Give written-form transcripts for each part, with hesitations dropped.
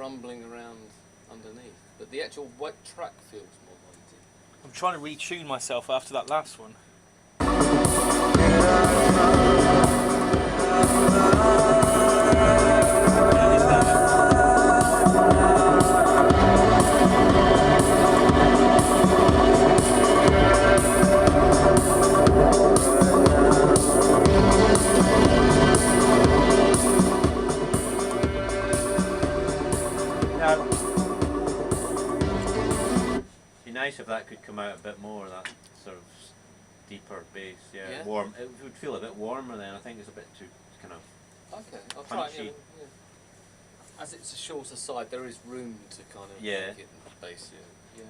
rumbling around underneath. But the actual wet track feels more weighty. I'm trying to retune myself after that last one. Nice if that could come out a bit more, that sort of deeper bass, Yeah. warm. It would feel a bit warmer then. I think it's a bit too kind of Okay, I'll try it. punchy. Yeah. As it's a shorter side, there is room to kind of Yeah. make it bass. Yeah.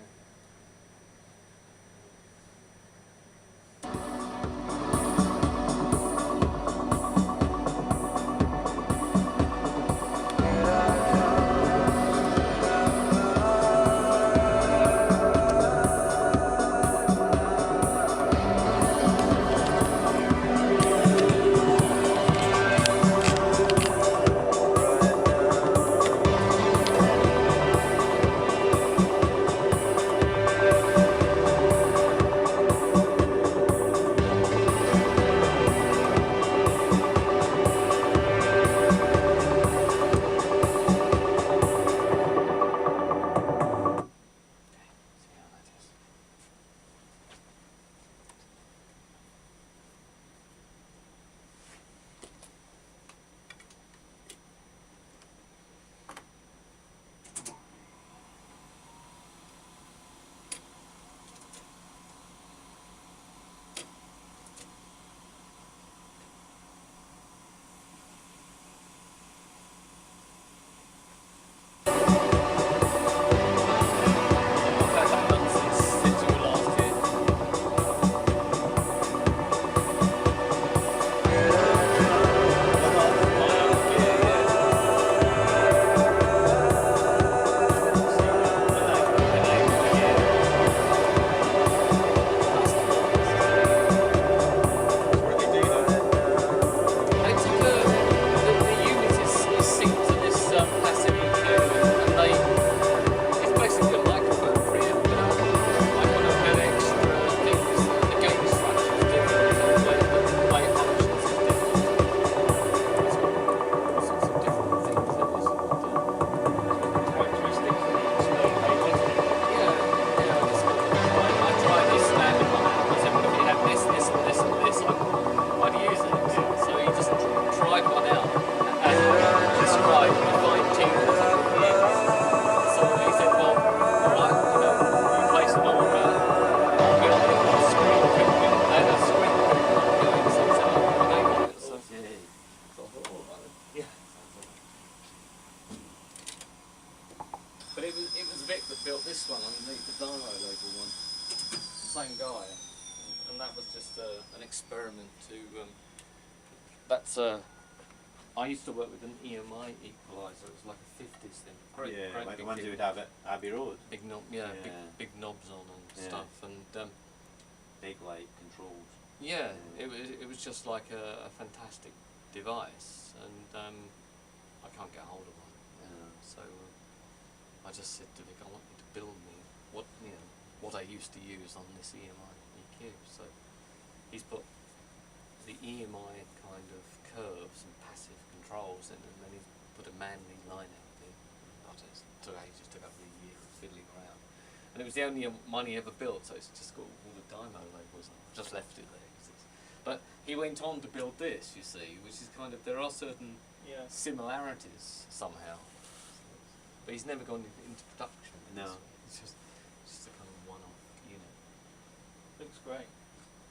But it was Vic that built this one underneath the Dymo label one. Same guy, and that was just an experiment to. I used to work with an EMI equalizer. It was like a 50s thing. Great, like the ones you would have at Abbey Road. Big big knobs on and stuff, and big light controls. Yeah, it was just like a fantastic device, and I can't get hold of one. So I just said to Vic, I want you to build me what I used to use on this EMI EQ. So he's put the EMI kind of curves and passive controls in, and then he's put a Manley line out in. It took ages, took over a year of fiddling around. And it was the only one he ever built, so it's just got all the Dymo labels on. I just left it there. But he went on to build this, you see, which is kind of, there are certain similarities somehow. But he's never gone into production. No. It's just a kind of one-off unit. Looks great.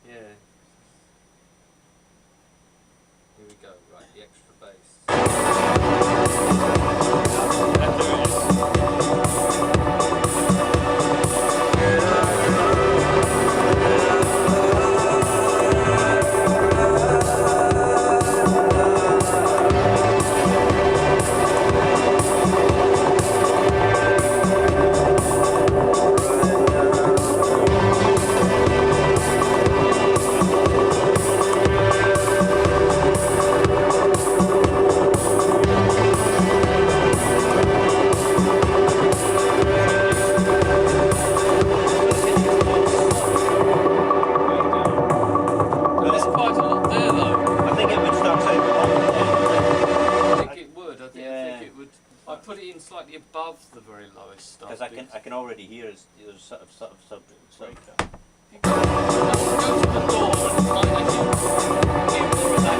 Yeah. Here we go, right, the extra bass. already here. Is there's sort of Breaker. You go to the door and find actually hear more of that.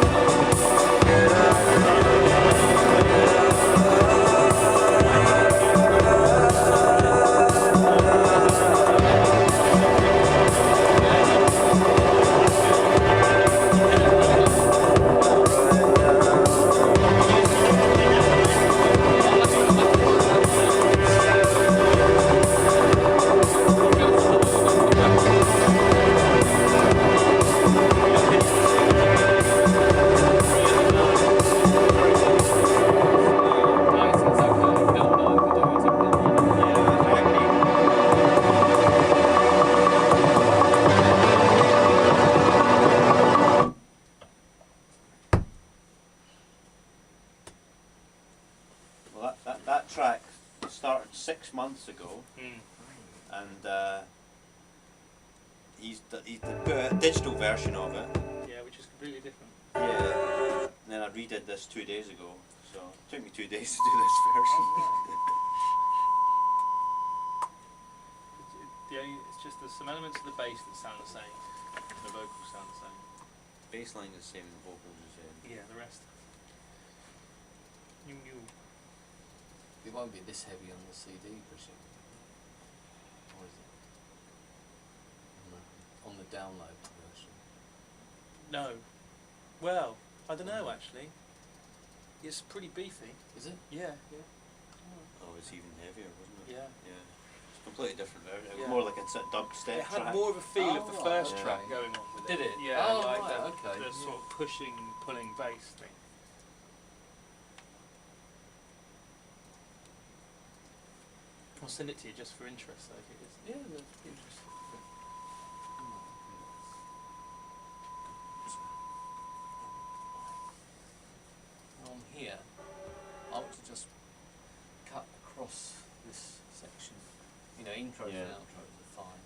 Well, that track started 6 months ago, Mm. and he's put a digital version of it. Yeah, which is completely different. Yeah. And then I redid this 2 days ago, so it took me 2 days to do this version. It's just there's some elements of the bass that sound the same. The vocals sound the same. Bassline is the same, the vocals are the same. Yeah, the rest. You. It won't be this heavy on the CD, presume. Or is it? No. On the download version. No. Well, I don't know actually. It's pretty beefy. Is it? Yeah. Oh, it's even heavier, wasn't it? Yeah. Yeah. It's a completely different version. It was Yeah. more like a sort of dubstep It had track. more of a feel of the Oh, first right, track okay. going on with Did it? Yeah, Oh, like right, that, okay. the sort of pushing, pulling bass thing. I'll send it to you just for interest, though. If it is. Yeah, that's interesting. On here, I want to just cut across this section. You know, intros Yeah. and outros are fine.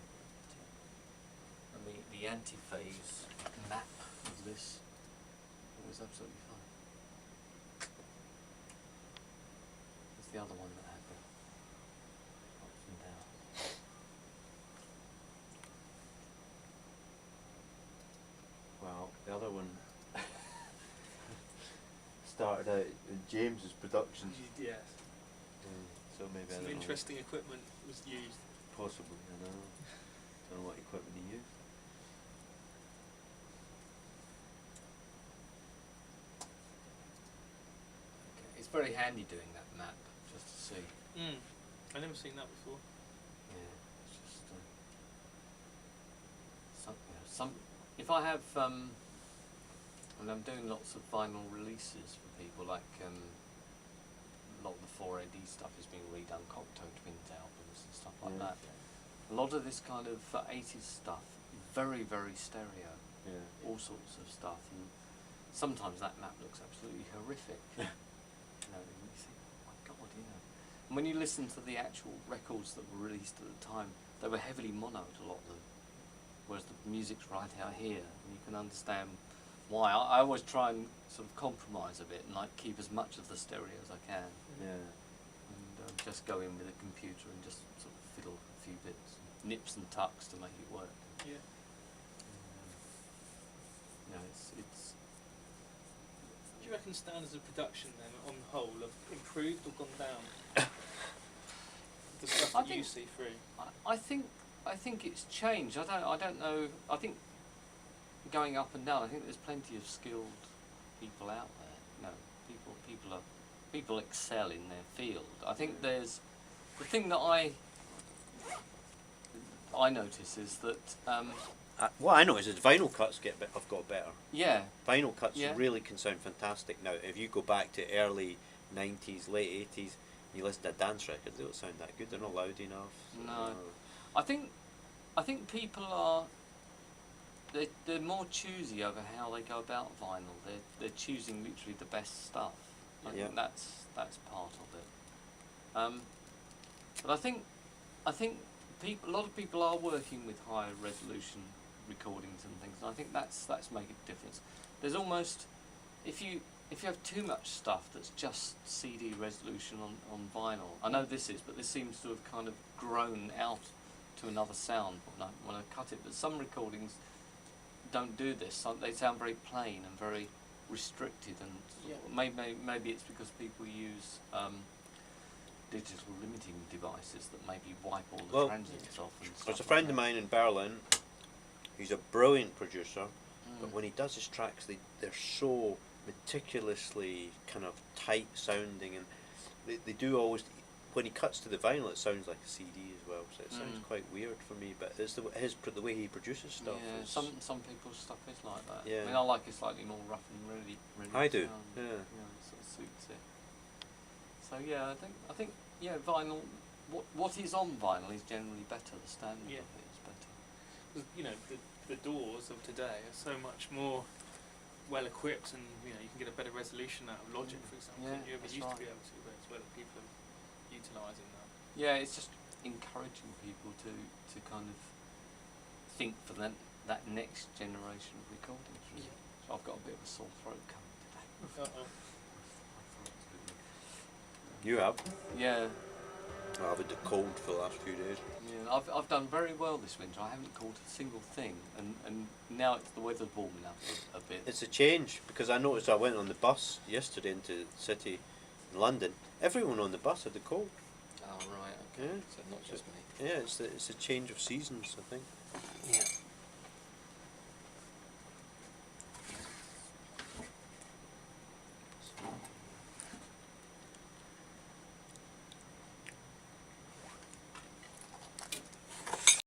But, and the antiphase map of this was absolutely fine. It's the other one that had the ups and downs. Well, the other one started out in James's productions. Yes. So maybe I Some don't know. interesting equipment was used. Possibly, I don't know. Don't know what equipment he used. Okay. It's very handy doing that map, just to see. I've never seen that before. Yeah, it's just some. If I have, and I'm doing lots of vinyl releases for people, like a lot of the 4AD stuff is being redone, Cocteau Twins albums and stuff like Yeah. that. A lot of this kind of 80s stuff, very, very stereo, Yeah. all sorts of stuff, and sometimes that map looks absolutely horrific. You know, and you think, oh my God, you know. And when you listen to the actual records that were released at the time, they were heavily monoed, a lot of them, whereas the music's right out here, and you can understand why. I always try and sort of compromise a bit and like keep as much of the stereo as I can, Yeah. and just go in with a computer and just sort of fiddle a few bits, nips and tucks to make it work. Yeah. You know, it's Do you reckon standards of production then, on the whole, have improved or gone down? The stuff I that you think- see through. I think it's changed. I don't know. I think going up and down. I think there's plenty of skilled people out there. You know, people excel in their field. I think there's the thing that I notice is that What I notice is vinyl cuts have got better. yeah, Vinyl cuts Yeah. really can sound fantastic now. If you go back to early 90s, late 80s, you listen to dance records, they don't sound that good. They're not loud enough. No. I think people are they're more choosy over how they go about vinyl. They're choosing literally the best stuff. I Yeah. think that's part of it. But I think a lot of people are working with higher resolution recordings and things, and I think that's making a difference. There's almost if if you have too much stuff that's just CD resolution on vinyl, I know this is, but this seems to have kind of grown out to another sound when I cut it. But some recordings don't do this. They sound very plain and very restricted, and maybe it's because people use digital limiting devices that maybe wipe all the transients off. And There's a stuff friend like of that. mine in Berlin. He's a brilliant producer, but when he does his tracks, they're so meticulously kind of tight sounding, and they do always. When he cuts to the vinyl, it sounds like a CD as well. So it sounds quite weird for me. But it's the way he produces stuff. Yeah, is- some people's stuff is like that. Yeah. I mean, I like it slightly more rough and ready. I do, sound. yeah. It sort of suits it. So yeah, I think vinyl. What is on vinyl is generally better. The standard Yeah. of it is better. 'Cause, you know, the DAWs of today are so much more well equipped, and you know you can get a better resolution out of Logic, for example, Yeah, than you ever that's used to right. be able to. But it's whether people are utilising that. Yeah, it's just encouraging people to kind of think for that next generation of recordings. Really. So I've got a bit of a sore throat coming today. Uh-oh. You have. Yeah, I've had the cold for the last few days. yeah. I've done very well this winter. I haven't caught a single thing, and now it's the weather's warming up a bit. It's a change because I noticed I went on the bus yesterday into the city in London. Everyone on the bus had the cold. Oh right, okay. Yeah. So not just me. Yeah, it's a change of seasons, I think. Yeah.